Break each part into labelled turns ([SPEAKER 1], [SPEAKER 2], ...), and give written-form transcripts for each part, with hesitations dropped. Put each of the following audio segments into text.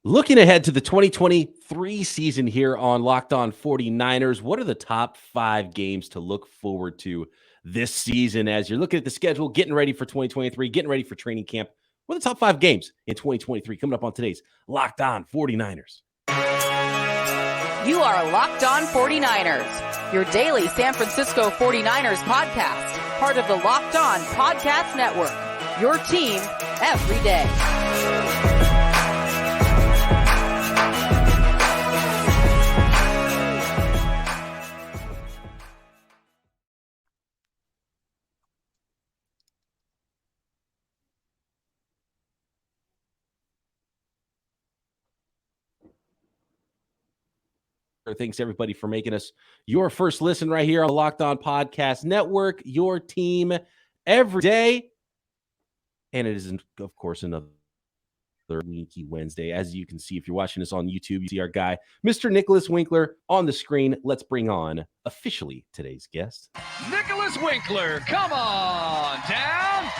[SPEAKER 1] Looking ahead to the 2023 season here on Locked On 49ers, what are the top 5 games to look forward to this season as you're looking at the schedule, getting ready for 2023, getting ready for training camp? What are the top 5 games in 2023 coming up on today's Locked On 49ers?
[SPEAKER 2] You are Locked On 49ers, your daily San Francisco 49ers podcast, part of the Locked On Podcast Network, your team every day.
[SPEAKER 1] Thanks everybody for making us your first listen right here on the Locked On Podcast Network, your team every day. And it is, of course, another Winky Wednesday. As you can see, if you're watching this on YouTube, you see our guy, Mr. Nicholas Winkler, on the screen. Let's bring on officially today's guest.
[SPEAKER 3] Nicholas Winkler, come on down.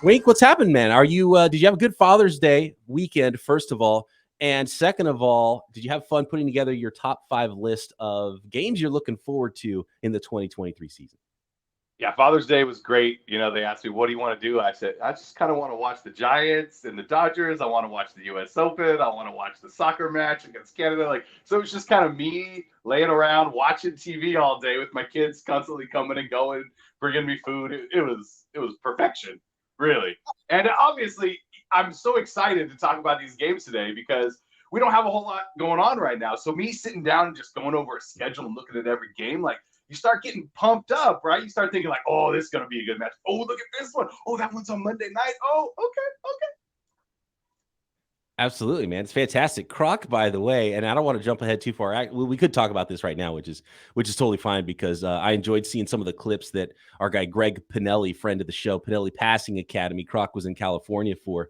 [SPEAKER 1] Wink, what's happened, man? Are you? Did you have a good Father's Day weekend, first of all? And second of all, did you have fun putting together your top 5 list of games you're looking forward to in the 2023 season?
[SPEAKER 4] Yeah, Father's Day was great. You know, they asked me, what do you want to do? I said, I just kind of want to watch the Giants and the Dodgers. I want to watch the U.S. Open. I want to watch the soccer match against Canada. So it was just kind of me laying around watching TV all day with my kids constantly coming and going, bringing me food. It was perfection, really. And obviously, I'm so excited to talk about these games today because we don't have a whole lot going on right now. So me sitting down and just going over a schedule and looking at every game, you start getting pumped up, right? You start thinking oh, this is going to be a good match. Oh, look at this one. Oh, that one's on Monday night. Oh, okay.
[SPEAKER 1] Absolutely, man. It's fantastic. Croc, by the way, and I don't want to jump ahead too far. We could talk about this right now, which is totally fine because I enjoyed seeing some of the clips that our guy Greg Pinelli, friend of the show, Pinelli Passing Academy. Croc was in California for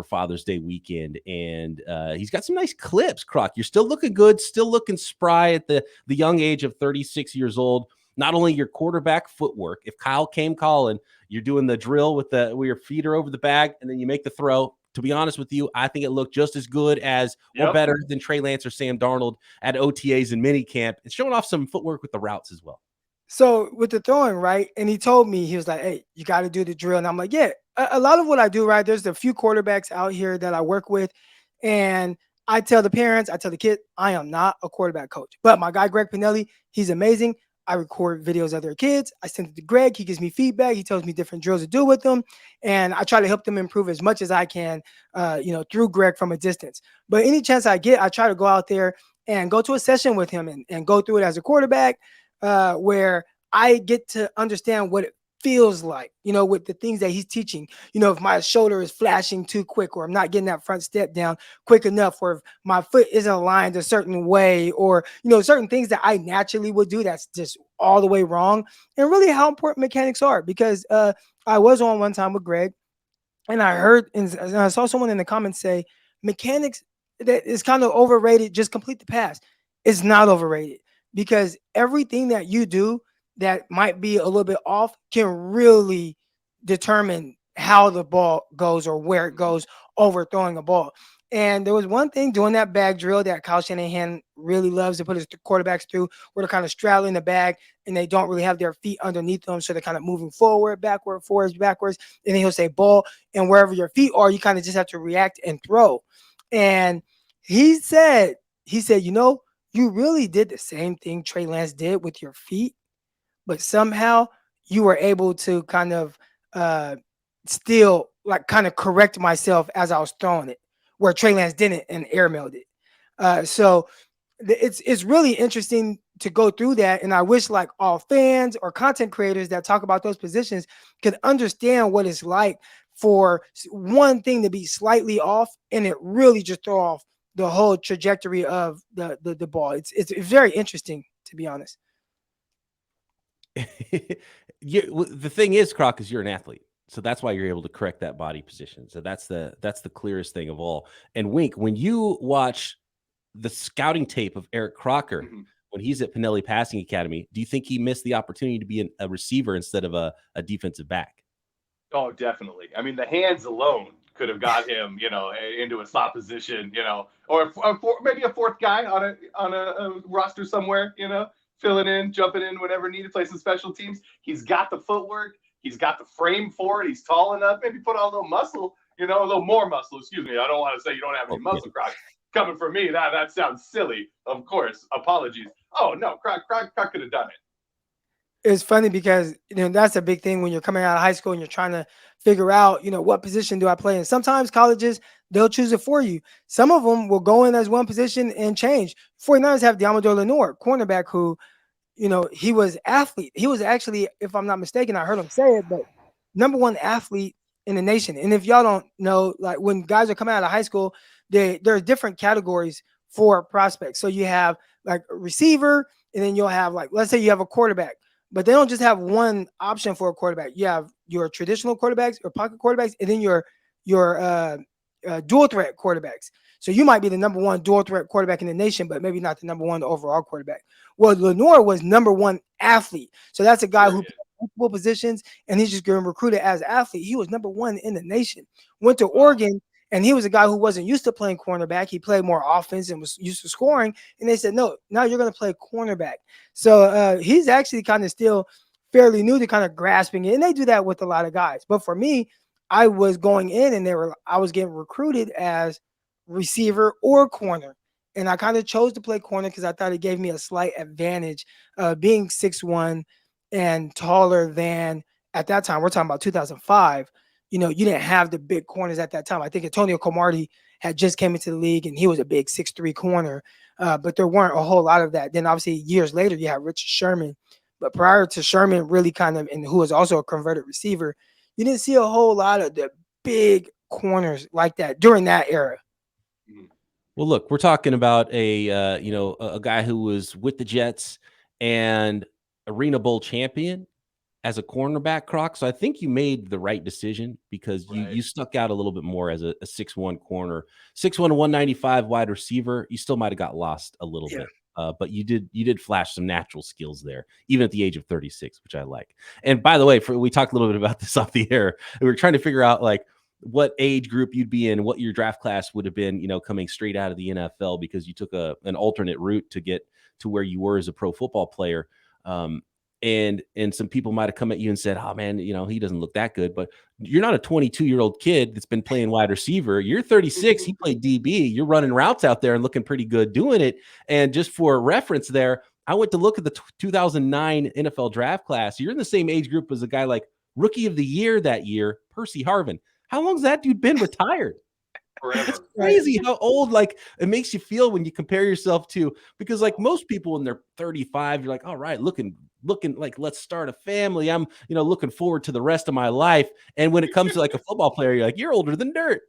[SPEAKER 1] Father's Day weekend, and he's got some nice clips. Croc, you're still looking good, still looking spry at the young age of 36 years old. Not only your quarterback footwork, if Kyle came calling, you're doing the drill where your feet are over the bag, and then you make the throw. To be honest with you, I think it looked just as good as or better than Trey Lance or Sam Darnold at OTAs and minicamp. It's showing off some footwork with the routes as well.
[SPEAKER 5] So with the throwing, right? And he told me, he was like, hey, you got to do the drill. And I'm like, yeah, a lot of what I do, right? There's a few quarterbacks out here that I work with. And I tell the parents, I tell the kid, I am not a quarterback coach. But my guy, Greg Pinelli, he's amazing. I record videos of their kids. I send it to Greg. He gives me feedback. He tells me different drills to do with them. And I try to help them improve as much as I can, through Greg from a distance. But any chance I get, I try to go out there and go to a session with him and go through it as a quarterback, where I get to understand what it feels like, with the things that he's teaching. If my shoulder is flashing too quick, or I'm not getting that front step down quick enough, or if my foot isn't aligned a certain way, or, certain things that I naturally would do that's just all the way wrong, and really how important mechanics are. Because I was on one time with Greg, and I heard, and I saw someone in the comments say, mechanics that is kind of overrated, just complete the pass. It's not overrated, because everything that you do that might be a little bit off can really determine how the ball goes or where it goes overthrowing a ball. And there was one thing doing that bag drill that Kyle Shanahan really loves to put his quarterbacks through, where they're kind of straddling the bag and they don't really have their feet underneath them. So they're kind of moving forward, backward, forwards, backwards. And then he'll say ball, and wherever your feet are, you kind of just have to react and throw. And he said, you really did the same thing Trey Lance did with your feet, but somehow you were able to kind of still kind of correct myself as I was throwing it, where Trey Lance didn't and airmailed it. So it's really interesting to go through that. And I wish all fans or content creators that talk about those positions could understand what it's like for one thing to be slightly off and it really just throw off the whole trajectory of the ball. It's very interesting, to be honest.
[SPEAKER 1] The thing is, Croc, is you're an athlete, so that's why you're able to correct that body position. So that's the clearest thing of all. And Wink, when you watch the scouting tape of Eric Crocker when he's at Pinelli Passing Academy, do you think he missed the opportunity to be a receiver instead of a defensive back?
[SPEAKER 4] Oh, definitely. I mean, the hands alone could have got him, into a slot position, or maybe a fourth guy on a roster somewhere, filling in, jumping in whenever needed, play some special teams. He's got the footwork. He's got the frame for it. He's tall enough. Maybe put on a little muscle, a little more muscle. Excuse me. I don't want to say you don't have any muscle, Croc. Coming from me, that sounds silly. Of course. Apologies. Oh, no. Croc could have done it.
[SPEAKER 5] It's funny because that's a big thing when you're coming out of high school and you're trying to figure out what position do I play in. Sometimes colleges, they'll choose it for you. Some of them will go in as one position and change. 49ers have Diamador Lenore, cornerback, who he was athlete. He was actually, if I'm not mistaken, I heard him say it, but #1 athlete in the nation. And if y'all don't know, like when guys are coming out of high school, there are different categories for prospects. So you have like a receiver, and then you'll have let's say you have a quarterback. But they don't just have one option for a quarterback. You have your traditional quarterbacks or pocket quarterbacks, and then your dual threat quarterbacks. So you might be the #1 dual threat quarterback in the nation, but maybe not the #1 overall quarterback. Well, Lenore was #1 athlete. So that's a guy who played multiple positions, and he's just getting recruited as an athlete. He was #1 in the nation. Went to Oregon, and he was a guy who wasn't used to playing cornerback. He played more offense and was used to scoring. And they said, no, now you're going to play cornerback. So he's actually kind of still fairly new to kind of grasping it. And they do that with a lot of guys. But for me, I was going in and I was getting recruited as receiver or corner. And I kind of chose to play corner because I thought it gave me a slight advantage being 6'1" and taller than, at that time, we're talking about 2005. You didn't have the big corners at that time. I think Antonio Cromartie had just came into the league, and he was a big 6'3" corner, but there weren't a whole lot of that. Then obviously years later, you have Richard Sherman. But prior to Sherman really and who was also a converted receiver, you didn't see a whole lot of the big corners like that during that era.
[SPEAKER 1] Well, look, we're talking about a guy who was with the Jets and Arena Bowl champion as a cornerback, Croc. So I think you made the right decision because you stuck out a little bit more as a 6'1" corner, 6'1", 195 wide receiver. You still might have got lost a little bit. But you did flash some natural skills there, even at the age of 36, which I like. And by the way, we talked a little bit about this off the air. We were trying to figure out what age group you'd be in, what your draft class would have been, coming straight out of the NFL, because you took an alternate route to get to where you were as a pro football player. And some people might have come at you and said, oh man, he doesn't look that good, but you're not a 22-year-old kid that's been playing wide receiver. You're 36. You played DB. You're running routes out there and looking pretty good doing it. And just for reference there, I went to look at the 2009 NFL draft class. You're in the same age group as a guy like Rookie of the Year that year, Percy Harvin. How long's that dude been retired?
[SPEAKER 4] Forever.
[SPEAKER 1] It's crazy how old it makes you feel when you compare yourself to, because most people when they're 35, you're like, all right, looking like let's start a family. I'm looking forward to the rest of my life. And when it comes to a football player, you're like, you're older than dirt.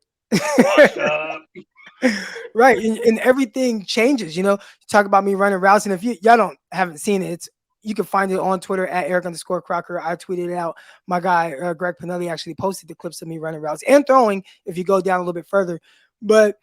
[SPEAKER 5] Right. And everything changes. You talk about me running routes, and if y'all haven't seen it, you can find it on Twitter at Eric_Crocker. I tweeted it out. My guy, Greg Pinelli, actually posted the clips of me running routes and throwing if you go down a little bit further. But,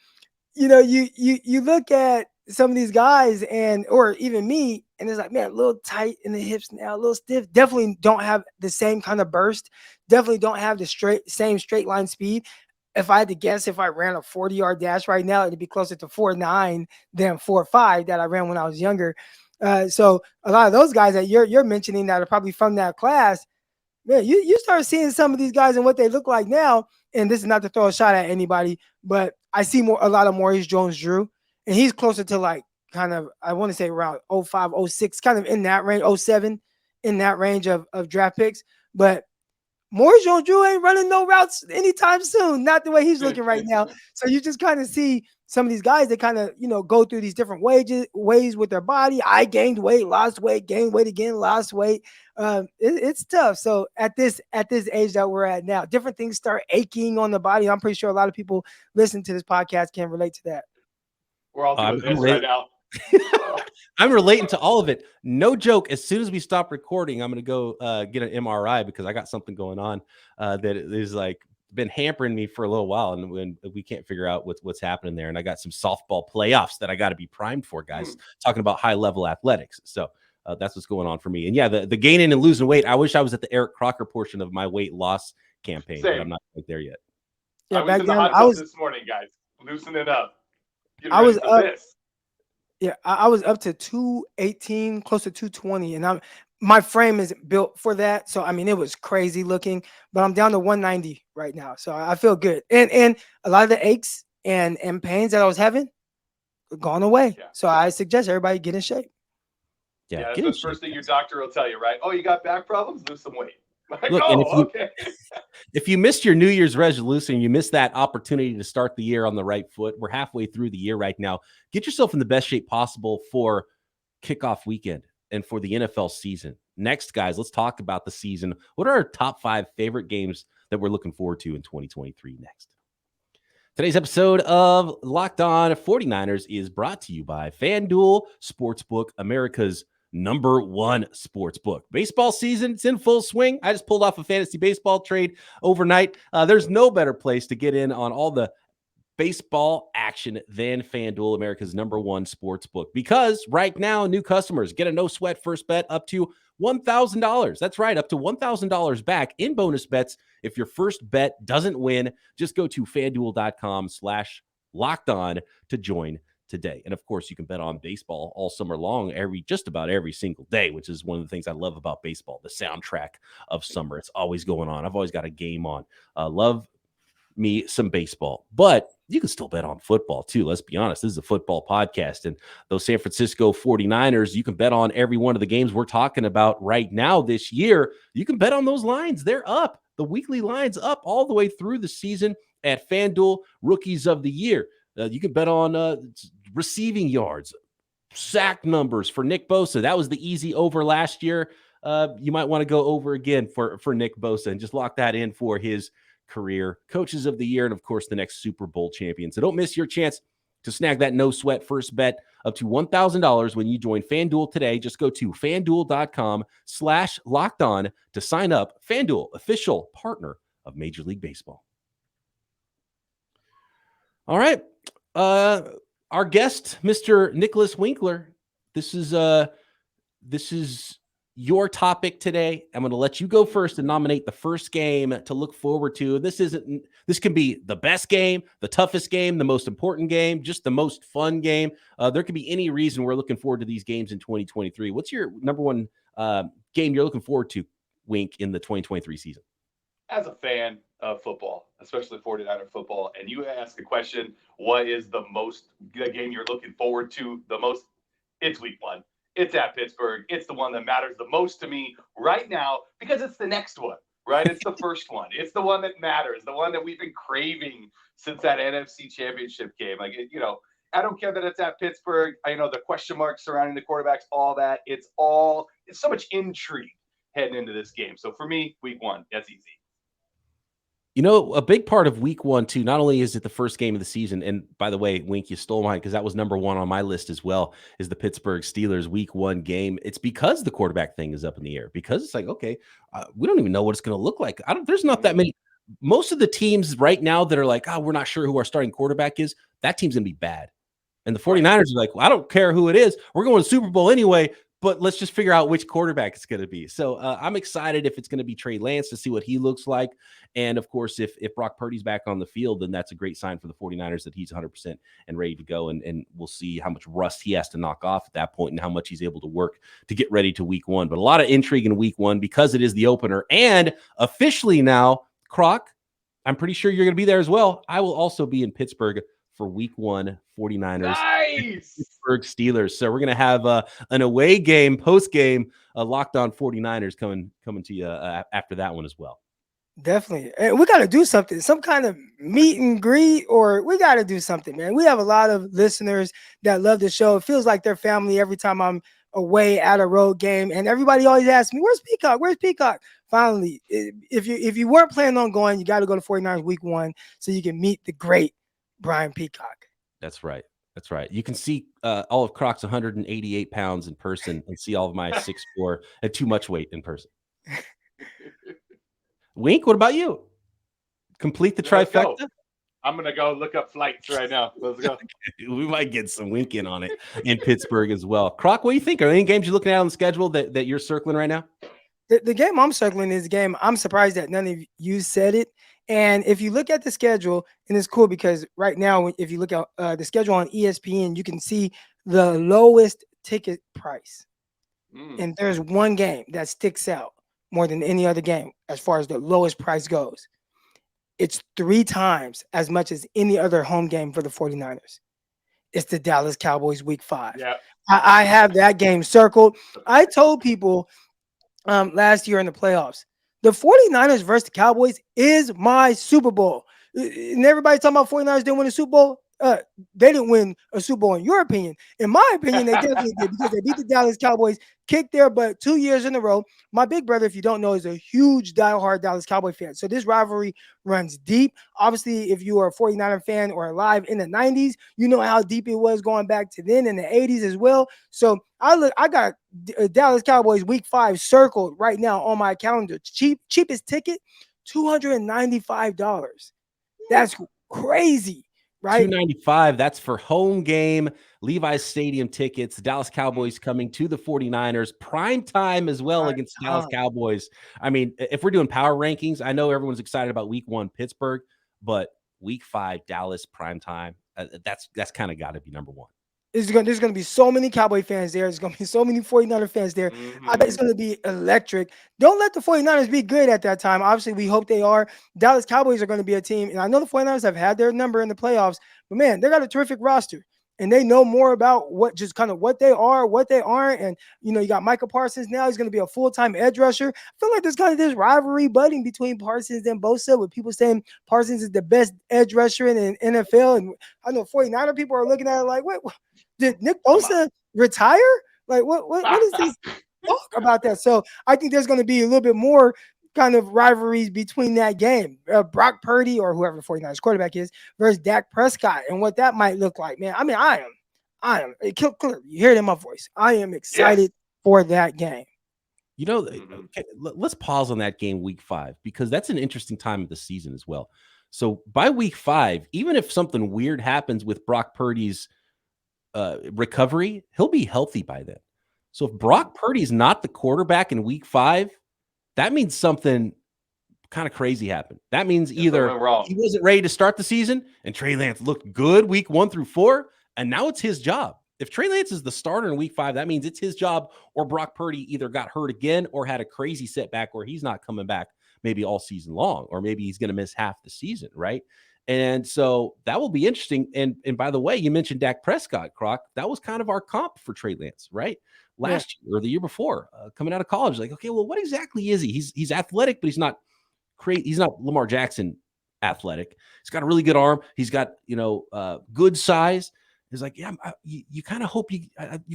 [SPEAKER 5] you look at some of these guys or even me, and it's like, man, a little tight in the hips now, a little stiff. Definitely don't have the same kind of burst. Definitely don't have the same straight line speed. If I had to guess, if I ran a 40-yard dash right now, it'd be closer to 4.9 than 4.5 that I ran when I was younger. So a lot of those guys that you're mentioning that are probably from that class, man, you start seeing some of these guys and what they look like now. And this is not to throw a shot at anybody, but I see a lot of Maurice Jones-Drew, and he's closer to kind of, I want to say around 05, 06, kind of in that range, 07, in that range of draft picks. But Maurice Jones-Drew ain't running no routes anytime soon, not the way he's looking right now. So you just kind of see some of these guys that kind of, go through these different ways with their body. I gained weight, lost weight, gained weight again, lost weight. It's tough. So at this age that we're at now, different things start aching on the body. I'm pretty sure a lot of people listening to this podcast can relate to that.
[SPEAKER 4] We're all doing this right now.
[SPEAKER 1] I'm relating to all of it. No joke. As soon as we stop recording, I'm going to go get an MRI because I got something going on that is been hampering me for a little while, and when we can't figure out what's happening there. And I got some softball playoffs that I got to be primed for, guys. Talking about high level athletics. So that's what's going on for me. And yeah, the gaining and losing weight. I wish I was at the Eric Crocker portion of my weight loss campaign, but I'm not quite there yet.
[SPEAKER 5] Yeah,
[SPEAKER 4] I was
[SPEAKER 5] back
[SPEAKER 4] in the
[SPEAKER 5] then
[SPEAKER 4] hot tub this morning, guys. Loosen it up. Get
[SPEAKER 5] I
[SPEAKER 4] ready
[SPEAKER 5] was
[SPEAKER 4] for
[SPEAKER 5] up.
[SPEAKER 4] this.
[SPEAKER 5] Yeah, I was up to 218, close to 220, and my frame is built for that. So I mean, it was crazy looking, but I'm down to 190 right now, so I feel good. And a lot of the aches and pains that I was having are gone away.
[SPEAKER 4] Yeah.
[SPEAKER 5] So I suggest everybody get in shape.
[SPEAKER 4] Yeah, that's the first thing your doctor will tell you, right? Oh, you got back problems? Lose some weight. Like,
[SPEAKER 1] Look, and
[SPEAKER 4] okay.
[SPEAKER 1] if you missed your New Year's resolution, you missed that opportunity to start the year on the right foot. We're halfway through the year right now. Get yourself in the best shape possible for kickoff weekend and for the NFL season. Next, guys, let's talk about the season. What are our top 5 favorite games that we're looking forward to in 2023 next? Today's episode of Locked On 49ers is brought to you by FanDuel Sportsbook, America's #1 sports book. Baseball season, it's in full swing. I just pulled off a fantasy baseball trade overnight. There's no better place to get in on all the baseball action than FanDuel, America's #1 sports book. Because right now, new customers get a no sweat first bet up to $1,000. That's right, up to $1,000 back in bonus bets if your first bet doesn't win. Just go to FanDuel.com/lockedon to join today. And of course, you can bet on baseball all summer long, just about every single day, which is one of the things I love about baseball, the soundtrack of summer. It's always going on. I've always got a game on. Love me some baseball, but you can still bet on football too. Let's be honest. This is a football podcast, and those San Francisco 49ers, you can bet on every one of the games we're talking about right now this year. You can bet on those lines. They're up. The weekly lines up all the way through the season at FanDuel Rookies of the Year. You can bet on receiving yards, sack numbers for Nick Bosa. That was the easy over last year. You might want to go over again for Nick Bosa and just lock that in for his career, coaches of the year, and of course the next Super Bowl champion. So don't miss your chance to snag that no sweat first bet up to $1,000 when you join FanDuel today. Just go to FanDuel.com/lockedon to sign up. FanDuel, official partner of Major League Baseball. All right. Our guest, Mr. Nicholas Winkler, this is your topic today. I'm going to let you go first and nominate the first game to look forward to. This can be the best game, the toughest game, the most important game, just the most fun game. There can be any reason we're looking forward to these games in 2023. What's your #1 game you're looking forward to, Wink, in the 2023 season?
[SPEAKER 4] As a fan of football, especially 49er football, and you ask a question, what is the game you're looking forward to the most? It's week 1. It's at Pittsburgh. It's the one that matters the most to me right now because it's the next one, right? It's the first one. It's the one that matters, the one that we've been craving since that NFC Championship game. Like, I don't care that it's at Pittsburgh. I know the question marks surrounding the quarterbacks, all that. It's so much intrigue heading into this game. So for me, week 1, that's easy.
[SPEAKER 1] A big part of week 1, too, not only is it the first game of the season, and by the way, Wink, you stole mine because that was #1 on my list as well, is the Pittsburgh Steelers week 1 game. It's because the quarterback thing is up in the air, because it's like, okay, we don't even know what it's going to look like. There's not that many. Most of the teams right now that are like, we're not sure who our starting quarterback is, that team's going to be bad. And the 49ers are like, well, I don't care who it is. We're going to the Super Bowl anyway. But let's just figure out which quarterback it's going to be. So I'm excited if it's going to be Trey Lance to see what he looks like. And, of course, if Brock Purdy's back on the field, then that's a great sign for the 49ers that he's 100% and ready to go. And we'll see how much rust he has to knock off at that point and how much he's able to work to get ready to week 1. But a lot of intrigue in week 1 because it is the opener. And officially now, Croc, I'm pretty sure you're going to be there as well. I will also be in Pittsburgh for week 1, 49ers.
[SPEAKER 4] Nice.
[SPEAKER 1] Pittsburgh Steelers. So we're going to have an away game, post-game, Locked On 49ers coming to you after that one as well.
[SPEAKER 5] Definitely. And we got to do something, some kind of meet and greet, or we got to do something, man. We have a lot of listeners that love the show. It feels like their family every time I'm away at a road game. And everybody always asks me, where's Peacock? Where's Peacock? Finally, if you weren't planning on going, you got to go to 49ers week 1 so you can meet the great Brian Peacock.
[SPEAKER 1] That's right. That's right. You can see all of Croc's 188 pounds in person and see all of my 6'4" and too much weight in person. Wink, what about you? Complete the trifecta?
[SPEAKER 4] I'm going to go look up flights right now. Let's go.
[SPEAKER 1] We might get some wink in on it in Pittsburgh as well. Croc, what do you think? Are there any games you're looking at on the schedule that you're circling right now?
[SPEAKER 5] The game I'm circling is a game I'm surprised that none of you said it, And if you look at the schedule, and it's cool because right now, if you look at the schedule on ESPN, you can see the lowest ticket price. And there's one game that sticks out more than any other game as far as the lowest price goes. It's 3 times as much as any other home game for the 49ers. It's the Dallas Cowboys Week 5.
[SPEAKER 4] Yeah.
[SPEAKER 5] I have that game circled. I told people last year in the playoffs, the 49ers versus the Cowboys is my Super Bowl. And everybody's talking about 49ers didn't win a Super Bowl. They didn't win a Super Bowl in your opinion. In my opinion, they definitely did because they beat the Dallas Cowboys, kicked their butt 2 years in a row. My big brother, if you don't know, is a huge diehard Dallas Cowboy fan. So this rivalry runs deep. Obviously, if you are a 49er fan or alive in the 90s, you know how deep it was going back to then in the 80s as well. So I got Dallas Cowboys Week 5 circled right now on my calendar. Cheapest ticket, $295. That's crazy. Right?
[SPEAKER 1] $295. That's for home game, Levi's Stadium tickets. The Dallas Cowboys coming to the 49ers. Prime time as well against the Dallas Cowboys. I mean, if we're doing power rankings, I know everyone's excited about Week 1 Pittsburgh, but Week 5 Dallas prime time. That's kind of got to be number 1.
[SPEAKER 5] There's going to be so many Cowboy fans there. There's going to be so many 49er fans there. I bet it's going to be electric. Don't let the 49ers be good at that time. Obviously, we hope they are. Dallas Cowboys are going to be a team. And I know the 49ers have had their number in the playoffs. But, man, they got a terrific roster. And they know more about what they are, what they aren't. And, you got Micah Parsons now. He's going to be a full-time edge rusher. I feel like there's kind of this rivalry budding between Parsons and Bosa with people saying Parsons is the best edge rusher in the NFL. And I know 49er people are looking at it like, what? Did Nick Bosa retire? Like, what is this talk about that? So I think there's going to be a little bit more kind of rivalries between that game. Brock Purdy or whoever the 49ers quarterback is versus Dak Prescott and what that might look like, man. I mean, I am. You hear it in my voice. I am excited for that game.
[SPEAKER 1] Okay, let's pause on that game Week 5 because that's an interesting time of the season as well. So by Week 5, even if something weird happens with Brock Purdy's recovery, he'll be healthy by then. So if Brock Purdy's not the quarterback in Week 5, that means something kind of crazy happened. That means either he wasn't ready to start the season and Trey Lance looked good Week 1 through 4, and now it's his job. If Trey Lance is the starter in Week 5, that means it's his job, or Brock Purdy either got hurt again or had a crazy setback where he's not coming back maybe all season long, or maybe he's going to miss half the season, right? And so that will be interesting. And by the way, you mentioned Dak Prescott, Croc. That was kind of our comp for Trey Lance, right? Last year or the year before, coming out of college, like, okay, well, what exactly is he? He's athletic, but he's not He's not Lamar Jackson athletic. He's got a really good arm. He's got good size. He's like, yeah, you kind of hope you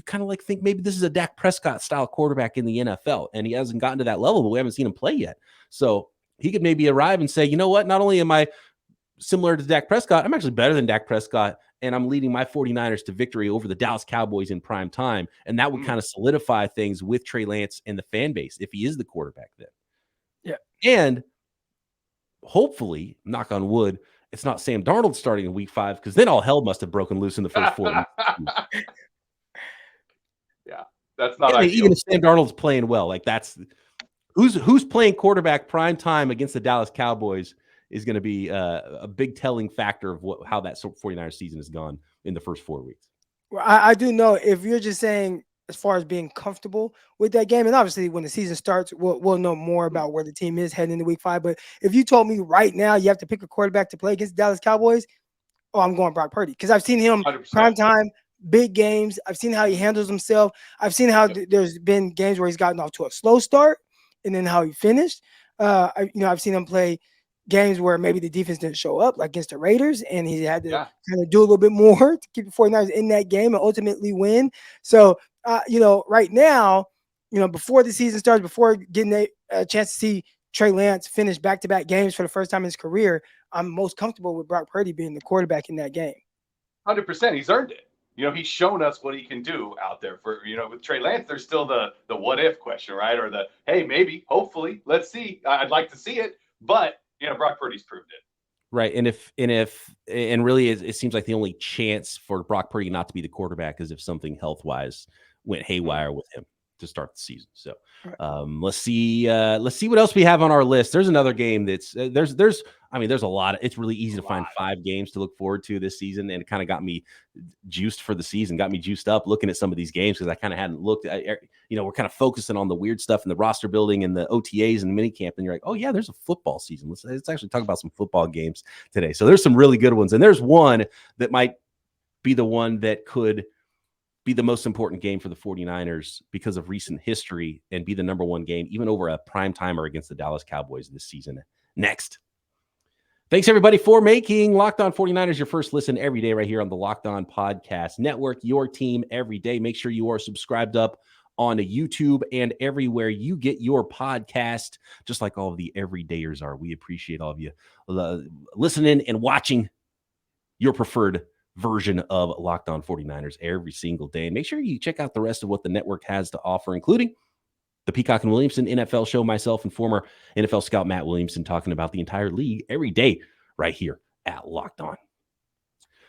[SPEAKER 1] kind of like think maybe this is a Dak Prescott style quarterback in the NFL, and he hasn't gotten to that level, but we haven't seen him play yet. So he could maybe arrive and say, you know what? Not only am I similar to Dak Prescott, I'm actually better than Dak Prescott, and I'm leading my 49ers to victory over the Dallas Cowboys in prime time. And that would kind of solidify things with Trey Lance and the fan base if he is the quarterback then.
[SPEAKER 5] Yeah. And
[SPEAKER 1] hopefully, knock on wood, it's not Sam Darnold starting in Week 5, because then all hell must have broken loose in the first 4 weeks.
[SPEAKER 4] Yeah, that's not ideal.
[SPEAKER 1] Even if Sam Darnold's playing well, like that's who's playing quarterback prime time against the Dallas Cowboys is going to be a big telling factor of how that 49ers season has gone in the first 4 weeks.
[SPEAKER 5] Well, I do know if you're just saying as far as being comfortable with that game, and obviously when the season starts, we'll know more about where the team is heading into Week 5. But if you told me right now you have to pick a quarterback to play against the Dallas Cowboys, I'm going Brock Purdy, because I've seen him 100%. Prime time, big games. I've seen how he handles himself. I've seen how there's been games where he's gotten off to a slow start and then how he finished. I've seen him play games where maybe the defense didn't show up, like against the Raiders, and he had to kind of do a little bit more to keep the 49ers in that game and ultimately win. So, right now, before the season starts, before getting a chance to see Trey Lance finish back-to-back games for the first time in his career, I'm most comfortable with Brock Purdy being the quarterback in that game.
[SPEAKER 4] 100%. He's earned it. He's shown us what he can do out there. For with Trey Lance, there's still the what if question, right? Or the hey, maybe, hopefully, let's see. I'd like to see it, but Brock Purdy's proved it.
[SPEAKER 1] Right. And really it seems like the only chance for Brock Purdy not to be the quarterback is if something health-wise went haywire with him to start the season. So let's see what else we have on our list. There's another game that's there's I mean, there's a lot. It's really easy to find 5 games to look forward to this season, and it kind of got me juiced for the season, got me juiced up looking at some of these games because I kind of hadn't looked at, we're kind of focusing on the weird stuff and the roster building and the OTAs and the minicamp, and you're like, oh yeah, there's a football season. Let's actually talk about some football games today. So there's some really good ones, and there's one that might be the one that could be the most important game for the 49ers because of recent history and be the number one game, even over a prime timer against the Dallas Cowboys this season. Next. Thanks, everybody, for making Locked On 49ers your first listen every day right here on the Locked On Podcast Network, your team every day. Make sure you are subscribed up on YouTube and everywhere you get your podcast, just like all of the everydayers are. We appreciate all of you listening and watching your preferred version of Locked On 49ers every single day. And make sure you check out the rest of what the network has to offer, including the Peacock and Williamson NFL show, myself and former NFL scout Matt Williamson talking about the entire league every day right here at Locked On. All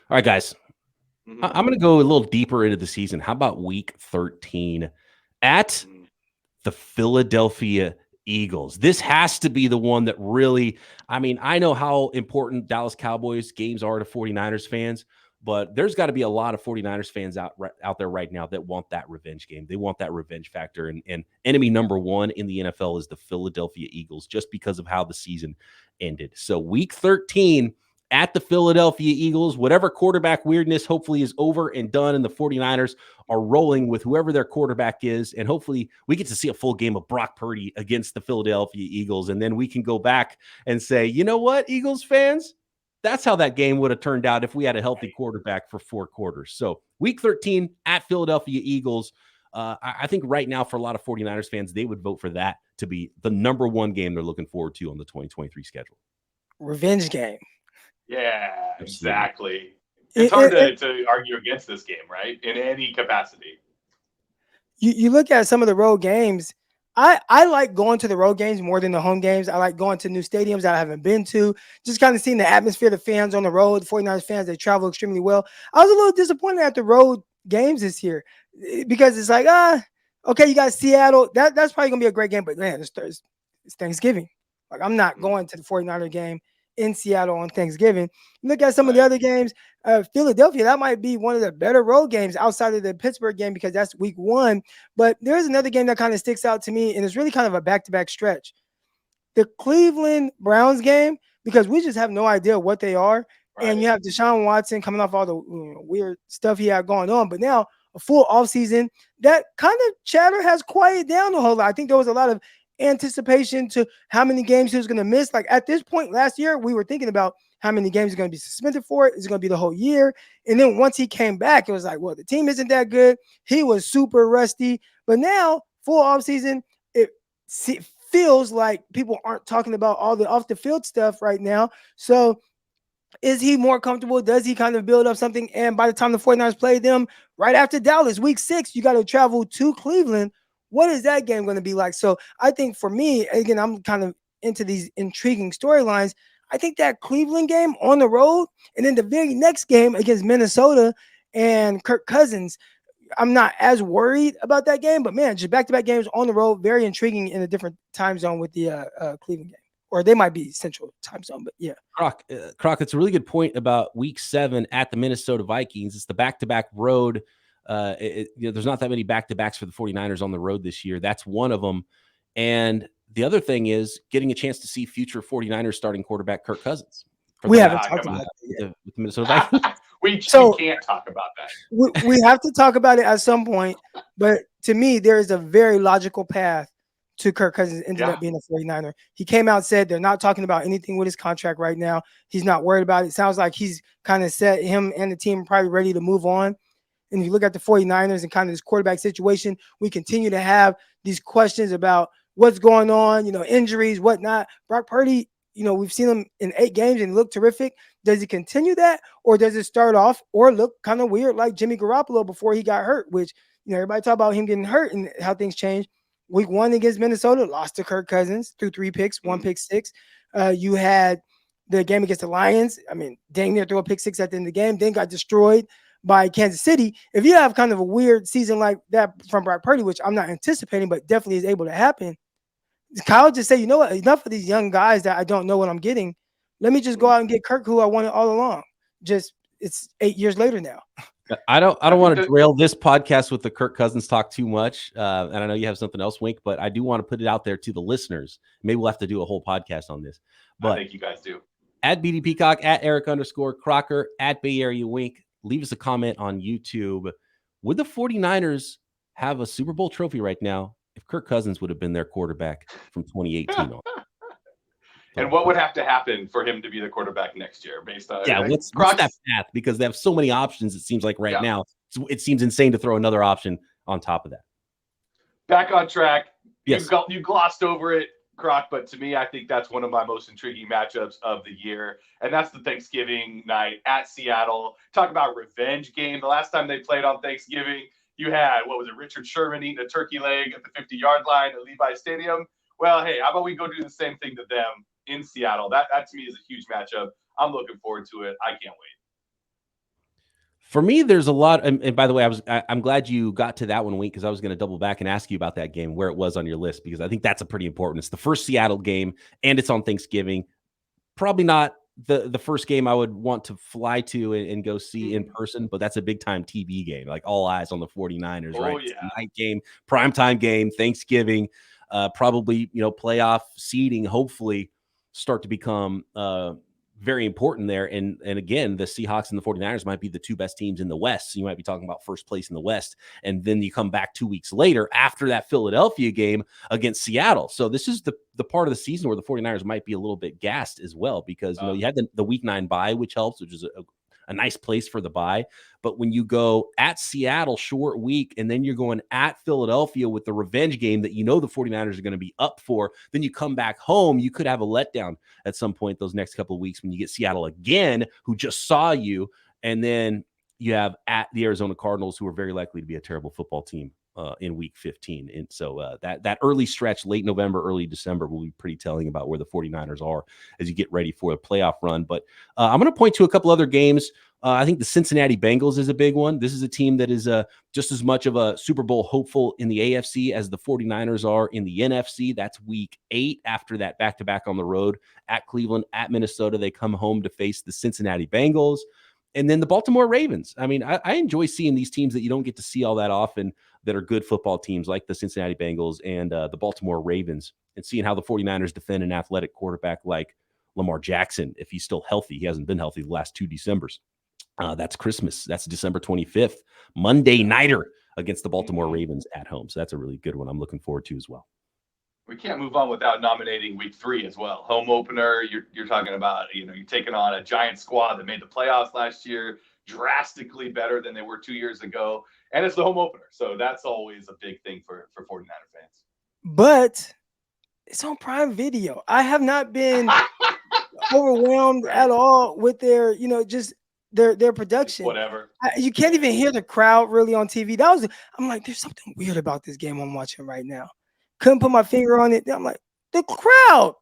[SPEAKER 1] right, guys, I'm going to go a little deeper into the season. How about week 13 at the Philadelphia Eagles? This has to be the one that really, I mean, I know how important Dallas Cowboys games are to 49ers fans, but there's got to be a lot of 49ers fans out there right now that want that revenge game. They want that revenge factor. And enemy number one in the NFL is the Philadelphia Eagles, just because of how the season ended. So week 13 at the Philadelphia Eagles, whatever quarterback weirdness hopefully is over and done, and the 49ers are rolling with whoever their quarterback is. And hopefully we get to see a full game of Brock Purdy against the Philadelphia Eagles. And then we can go back and say, you know what, Eagles fans? That's how that game would have turned out if we had a healthy quarterback for 4 quarters. So week 13 at Philadelphia Eagles. I think right now for a lot of 49ers fans, they would vote for that to be the number one game they're looking forward to on the 2023 schedule.
[SPEAKER 5] Revenge game.
[SPEAKER 4] Yeah, exactly. It's hard to argue against this game, right? In any capacity.
[SPEAKER 5] You look at some of the road games. I like going to the road games more than the home games. I like going to new stadiums that I haven't been to, just kind of seeing the atmosphere, the fans on the road, the 49ers fans, they travel extremely well. I was a little disappointed at the road games this year because it's like, okay, you got Seattle. That's probably going to be a great game, but man, it's Thanksgiving. Like, I'm not going to the 49er game in Seattle on Thanksgiving. Look at some of the other games. Philadelphia, that might be one of the better road games outside of the Pittsburgh game because that's week 1. But there's another game that kind of sticks out to me, and it's really kind of a back-to-back stretch. The Cleveland Browns game, because we just have no idea what they are. Right. And you have Deshaun Watson coming off all the weird stuff he had going on. But now a full offseason, that kind of chatter has quieted down a whole lot. I think there was a lot of anticipation to how many games he was going to miss. Like at this point last year, we were thinking about how many games he's going to be suspended for. Is it going to be the whole year? And then once he came back, it was like, well, the team isn't that good. He was super rusty. But now, full offseason, it feels like people aren't talking about all the off the field stuff right now. So is he more comfortable? Does he kind of build up something? And by the time the 49ers play them right after Dallas, week 6, you got to travel to Cleveland. What is that game going to be like? So I think for me, again, I'm kind of into these intriguing storylines. I think that Cleveland game on the road, and then the very next game against Minnesota and Kirk Cousins, I'm not as worried about that game. But, man, just back-to-back games on the road, very intriguing in a different time zone with the Cleveland game. Or they might be central time zone, but yeah.
[SPEAKER 1] Croc, it's a really good point about week 7 at the Minnesota Vikings. It's the back-to-back road. There's not that many back-to-backs for the 49ers on the road this year. That's one of them. And the other thing is getting a chance to see future 49ers starting quarterback Kirk Cousins.
[SPEAKER 5] We haven't talked about
[SPEAKER 1] it with the Minnesota Vikings.
[SPEAKER 4] we can't talk about that.
[SPEAKER 5] We have to talk about it at some point. But to me, there is a very logical path to Kirk Cousins ended up being a 49er. He came out and said they're not talking about anything with his contract right now. He's not worried about it. It sounds like he's kind of set him and the team probably ready to move on. And if you look at the 49ers and kind of this quarterback situation, we continue to have these questions about what's going on, injuries, whatnot. Brock Purdy, we've seen him in 8 games and look terrific. Does he continue that, or does it start off or look kind of weird like Jimmy Garoppolo before he got hurt, which, everybody talk about him getting hurt and how things change. Week 1 against Minnesota, lost to Kirk Cousins through 3 picks, 1 pick 6. You had the game against the Lions. I mean, dang near threw a pick 6 at the end of the game, then got destroyed by Kansas City. If you have kind of a weird season like that from Brock Purdy, which I'm not anticipating, but definitely is able to happen, Kyle just say, you know what, enough of these young guys that I don't know what I'm getting. Let me just go out and get Kirk, who I wanted all along. Just it's 8 years later now.
[SPEAKER 1] I don't want to derail this podcast with the Kirk Cousins talk too much. And I know you have something else, Wink, but I do want to put it out there to the listeners. Maybe we'll have to do a whole podcast on this. But
[SPEAKER 4] I think you guys do.
[SPEAKER 1] At BD Peacock, at Eric_Crocker, at Bay Area Wink. Leave us a comment on YouTube. Would the 49ers have a Super Bowl trophy right now if Kirk Cousins would have been their quarterback from 2018 on?
[SPEAKER 4] And what would have to happen for him to be the quarterback next year based on
[SPEAKER 1] what's that path? Because they have so many options, it seems like now. It seems insane to throw another option on top of that.
[SPEAKER 4] Back on track.
[SPEAKER 1] Yes.
[SPEAKER 4] You glossed over it, Croc, but to me, I think that's one of my most intriguing matchups of the year. And that's the Thanksgiving night at Seattle. Talk about revenge game. The last time they played on Thanksgiving, you had, Richard Sherman eating a turkey leg at the 50-yard line at Levi Stadium. Well, hey, how about we go do the same thing to them in Seattle? That to me is a huge matchup. I'm looking forward to it. I can't wait.
[SPEAKER 1] For me, there's a lot. And by the way, I'm glad you got to that one, Wink, because I was going to double back and ask you about that game, where it was on your list, because I think that's a pretty important. It's the first Seattle game, and it's on Thanksgiving. Probably not the first game I would want to fly to and go see in person, but that's a big-time TV game. Like, all eyes on the 49ers, right?
[SPEAKER 4] Yeah.
[SPEAKER 1] It's a night game, primetime game, Thanksgiving, probably, playoff seeding, hopefully start to become very important there. And again, the Seahawks and the 49ers might be the two best teams in the West. So you might be talking about first place in the West. And then you come back 2 weeks later after that Philadelphia game against Seattle. So this is the part of the season where the 49ers might be a little bit gassed as well, because, you had the week 9 bye, which helps, which is a nice place for the bye. But when you go at Seattle, short week, and then you're going at Philadelphia with the revenge game that the 49ers are going to be up for, then you come back home, you could have a letdown at some point those next couple of weeks when you get Seattle again, who just saw you, and then you have at the Arizona Cardinals, who are very likely to be a terrible football team in week 15. And so that early stretch, late November, early December, will be pretty telling about where the 49ers are as you get ready for a playoff run. But I'm going to point to a couple other games. I think the Cincinnati Bengals is a big one. This is a team that is just as much of a Super Bowl hopeful in the AFC as the 49ers are in the NFC. That's week 8 after that back-to-back on the road at Cleveland, at Minnesota. They come home to face the Cincinnati Bengals. And then the Baltimore Ravens. I mean, I enjoy seeing these teams that you don't get to see all that often that are good football teams, like the Cincinnati Bengals and the Baltimore Ravens, and seeing how the 49ers defend an athletic quarterback like Lamar Jackson if he's still healthy. He hasn't been healthy the last 2 Decembers. That's Christmas. That's December 25th, Monday nighter against the Baltimore Ravens at home. So that's a really good one I'm looking forward to as well.
[SPEAKER 4] We can't move on without nominating week 3 as well. Home opener. You're talking about, you're taking on a giant squad that made the playoffs last year, drastically better than they were 2 years ago. And it's the home opener. So that's always a big thing for 49er fans.
[SPEAKER 5] But it's on Prime Video. I have not been overwhelmed at all with their, just their production.
[SPEAKER 4] Whatever.
[SPEAKER 5] You can't even hear the crowd really on TV. I'm like, there's something weird about this game I'm watching right now. Couldn't put my finger on it. I'm like, the crowd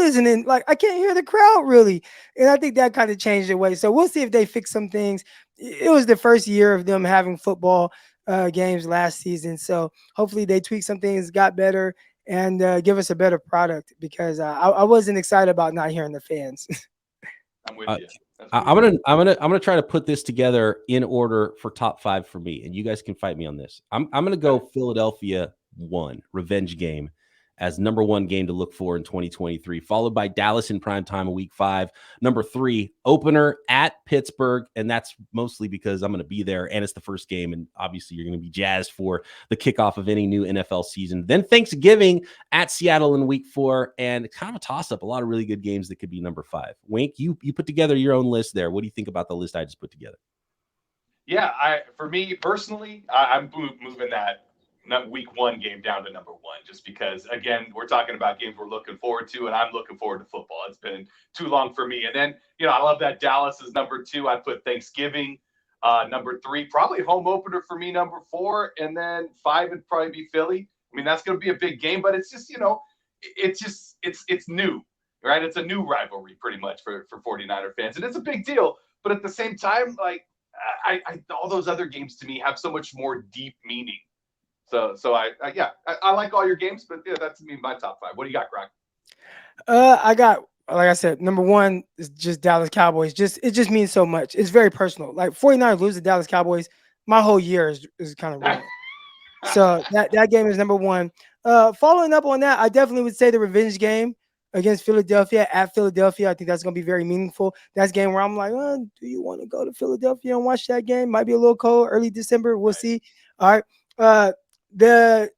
[SPEAKER 5] isn't in, like, I can't hear the crowd really. And I think that kind of changed the way. So we'll see if they fix some things. It was the first year of them having football games last season. So hopefully they tweak some things, got better, and give us a better product, because I wasn't excited about not hearing the fans.
[SPEAKER 4] I'm with you.
[SPEAKER 1] I'm gonna try to put this together in order for top 5 for me, and you guys can fight me on this. I'm gonna go Philadelphia 1, revenge game, as number 1 game to look for in 2023, followed by Dallas in primetime in week 5. Number 3, opener at Pittsburgh, and that's mostly because I'm going to be there, and it's the first game, and obviously you're going to be jazzed for the kickoff of any new NFL season. Then Thanksgiving at Seattle in week 4, and kind of a toss-up, a lot of really good games that could be number 5. Wink, you put together your own list there. What do you think about the list I just put together?
[SPEAKER 4] Yeah, for me personally, I'm moving that week 1 game down to number 1, just because, again, we're talking about games we're looking forward to, and I'm looking forward to football. It's been too long for me. And then, I love that Dallas is number 2. I put Thanksgiving number 3, probably home opener for me, number 4, and then 5 would probably be Philly. I mean, that's going to be a big game, but it's just, it's new, right? It's a new rivalry pretty much for 49er fans, and it's a big deal. But at the same time, like, I all those other games to me have so much more deep meaning. So I like all your games, but yeah, that's my top 5. What do you got, Greg?
[SPEAKER 5] I got like I said, number one is just Dallas Cowboys. It just means so much. It's very personal. Like 49ers lose to Dallas Cowboys, my whole year is kind of ruined. So that game is number one. Following up on that, I definitely would say the revenge game against Philadelphia at Philadelphia. I think that's going to be very meaningful. That's a game where I'm like, do you want to go to Philadelphia and watch that game? Might be a little cold, early December. We'll see. All right. The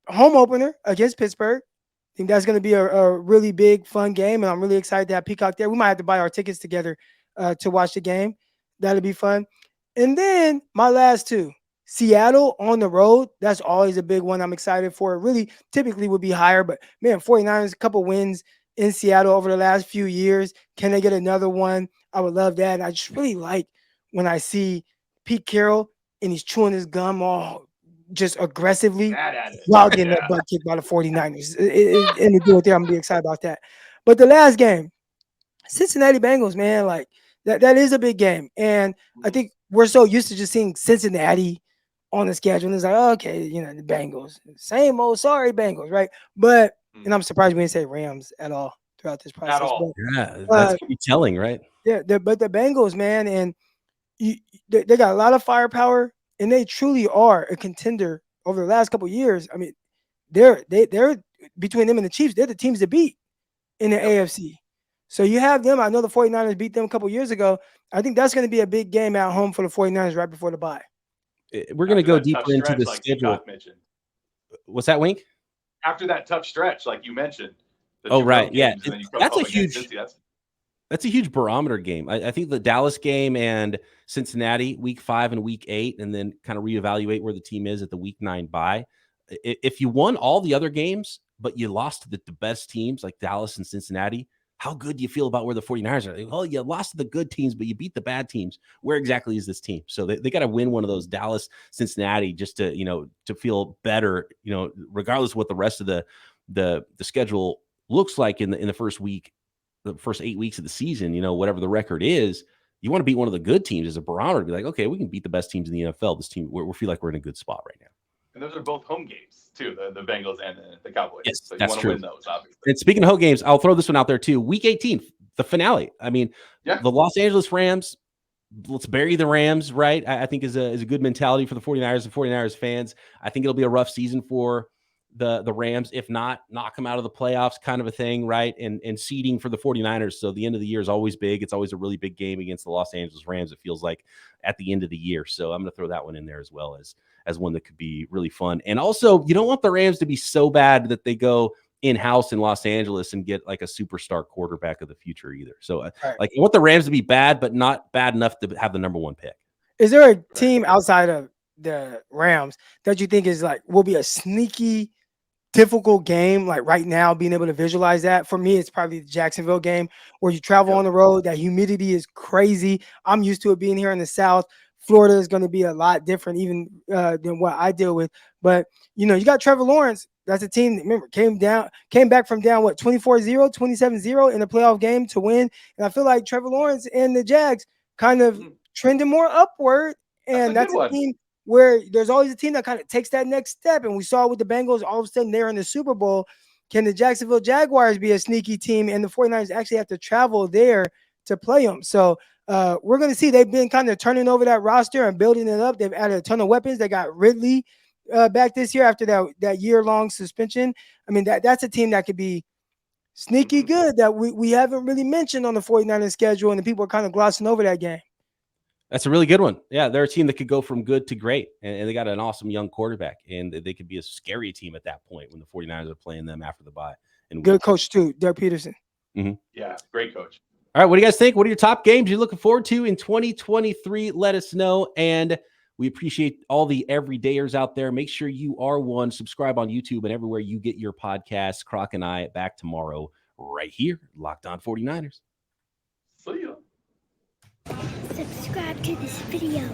[SPEAKER 5] home opener against Pittsburgh. I think that's going to be a really big, fun game, and I'm really excited to have Peacock there. We might have to buy our tickets together to watch the game. That'll be fun. And then my last two, Seattle on the road. That's always a big one I'm excited for. It really typically would be higher, but man, 49ers, a couple wins in Seattle over the last few years. Can they get another one? I would love that. And I just really like when I see Pete Carroll and he's chewing his gum all just aggressively while getting that butt kicked by the 49ers. And to do it there, I'm going to be excited about that. But the last game, Cincinnati Bengals, man, like that is a big game. And I think we're so used to just seeing Cincinnati on the schedule. And it's like, okay, the Bengals, same old sorry Bengals, right? But, and I'm surprised we didn't say Rams at all throughout this process.
[SPEAKER 4] At all.
[SPEAKER 1] But, yeah, that's gonna be telling, right?
[SPEAKER 5] Yeah, but the Bengals, man, and they got a lot of firepower, and they truly are a contender over the last couple of years. I mean, they're between them and the Chiefs, they're the teams to beat in the AFC. So you have them. I know the 49ers beat them a couple of years ago. I think that's going to be a big game at home for the 49ers right before the bye.
[SPEAKER 1] We're going to go deeper into the schedule. What's that, Wink?
[SPEAKER 4] After that tough stretch, like you mentioned.
[SPEAKER 1] Oh, right. Yeah. That's a huge barometer game. I think the Dallas game and Cincinnati week 5 and week 8, and then kind of reevaluate where the team is at the week 9 bye. If you won all the other games, but you lost to the best teams like Dallas and Cincinnati, how good do you feel about where the 49ers are? Well, you lost to the good teams, but you beat the bad teams. Where exactly is this team? So they got to win one of those Dallas, Cincinnati, just to, to feel better, regardless of what the rest of the schedule looks like in the first week, the first 8 weeks of the season, whatever the record is. You want to beat one of the good teams as a barometer to be like, okay, we can beat the best teams in the NFL. This team, we feel like we're in a good spot right now.
[SPEAKER 4] And those are both home games, too, the Bengals and the Cowboys.
[SPEAKER 1] Yes,
[SPEAKER 4] so you
[SPEAKER 1] that's
[SPEAKER 4] want to
[SPEAKER 1] true.
[SPEAKER 4] win those, obviously.
[SPEAKER 1] And speaking of home games, I'll throw this one out there, too. Week 18, the finale. I mean, the Los Angeles Rams, let's bury the Rams, right? I think is a good mentality for the 49ers and 49ers fans. I think it'll be a rough season for the Rams, if not knock them out of the playoffs kind of a thing, right? And seeding for the 49ers. So the end of the year is always big. It's always a really big game against the Los Angeles Rams, it feels like, at the end of the year. So I'm going to throw that one in there as well as one that could be really fun. And also, you don't want the Rams to be so bad that they go in-house in Los Angeles and get like a superstar quarterback of the future either. So like you want the Rams to be bad, but not bad enough to have the number one pick.
[SPEAKER 5] Is there a team outside of the Rams that you think is like, will be a sneaky, difficult game, like right now, being able to visualize that? For me, it's probably the Jacksonville game where you travel on the road. That humidity is crazy. I'm used to it being here in the South. Florida is going to be a lot different even than what I deal with. But, you got Trevor Lawrence. That's a team that, remember, came back from down, 24-0, 27-0 in the playoff game to win. And I feel like Trevor Lawrence and the Jags kind of trending more upward. And that's a team where there's always a team that kind of takes that next step. And we saw with the Bengals, all of a sudden they're in the Super Bowl. Can the Jacksonville Jaguars be a sneaky team? And the 49ers actually have to travel there to play them. So we're going to see. They've been kind of turning over that roster and building it up. They've added a ton of weapons. They got Ridley back this year after that year-long suspension. I mean, that's a team that could be sneaky good that we haven't really mentioned on the 49ers schedule, and the people are kind of glossing over that game.
[SPEAKER 1] That's a really good one. Yeah, they're a team that could go from good to great, and they got an awesome young quarterback, and they could be a scary team at that point when the 49ers are playing them after the bye. And
[SPEAKER 5] good coach, too, Doug Peterson.
[SPEAKER 1] Mm-hmm.
[SPEAKER 4] Yeah, great coach.
[SPEAKER 1] All right, what do you guys think? What are your top games you're looking forward to in 2023? Let us know, and we appreciate all the everydayers out there. Make sure you are one. Subscribe on YouTube and everywhere you get your podcasts. Croc and I back tomorrow right here, Locked On 49ers.
[SPEAKER 4] See ya.
[SPEAKER 6] Subscribe to this video.